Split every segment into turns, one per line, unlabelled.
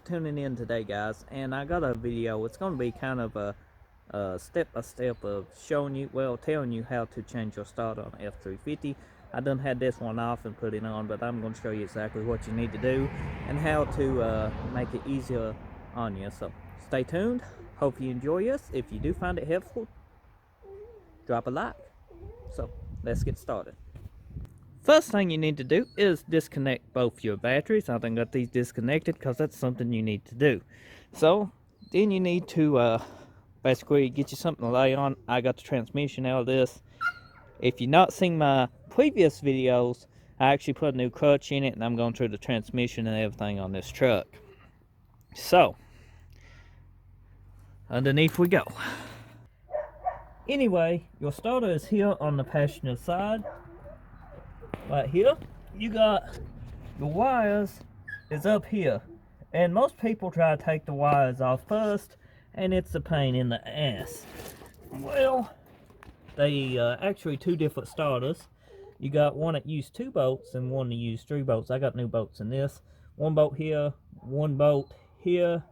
tuning in today, guys. And I got a video. It's going to be kind of a step-by-step of showing you, well, telling you how to change your starter on F350. I done had this one off and put it on, but I'm going to show you exactly what you need to do and how to make it easier on you. So stay tuned. Hope you enjoy this. If you do find it helpful, drop a like. So let's get started. First thing you need to do is disconnect both your batteries. I done got these disconnected because that's something you need to do. So then you need to basically get you something to lay on. I got the transmission out of this. If you've not seen my previous videos, I actually put a new clutch in it, and I'm going through the transmission and everything on this truck. So underneath we go. Anyway, your starter is here on the passenger side. Right here, you got the wires is up here, and most people try to take the wires off first, and it's a pain in the ass. Well, they actually two different starters. You got one that used 2 bolts and one that used 3 bolts. I got new bolts in this. 1 bolt here, 1 bolt here,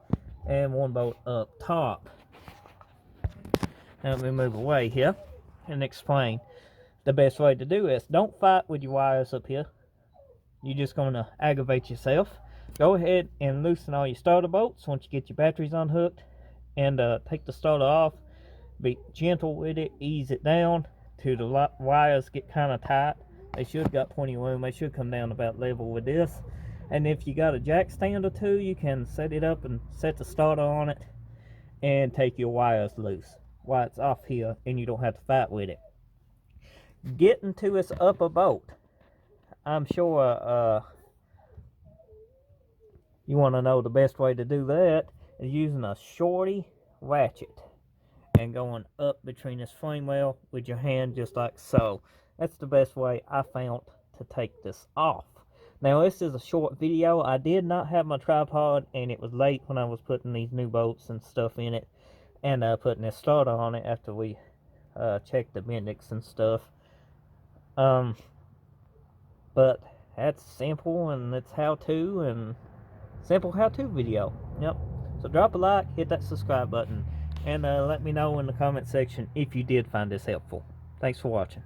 and 1 bolt up top. Now let me move away here and explain. The best way to do this, don't fight with your wires up here. You're just going to aggravate yourself. Go ahead and loosen all your starter bolts once you get your batteries unhooked, and take the starter off. Be gentle with it, ease it down till the wires get kind of tight. They should got plenty of room. They should come down about level with this. And if you got a jack stand or two, you can set it up and set the starter on it and take your wires loose while it's off here, and you don't have to fight with it. Getting to its upper bolt, I'm sure you want to know the best way to do that is using a shorty ratchet and going up between this frame rail with your hand just like so. That's the best way I found to take this off. Now this is a short video. I did not have my tripod, and it was late when I was putting these new bolts and stuff in it and putting this starter on it after we checked the Bendix and stuff. But that's simple, and it's how-to, and simple how-to video. Yep. So drop a like, hit that subscribe button, and let me know in the comment section if you did find this helpful. Thanks for watching.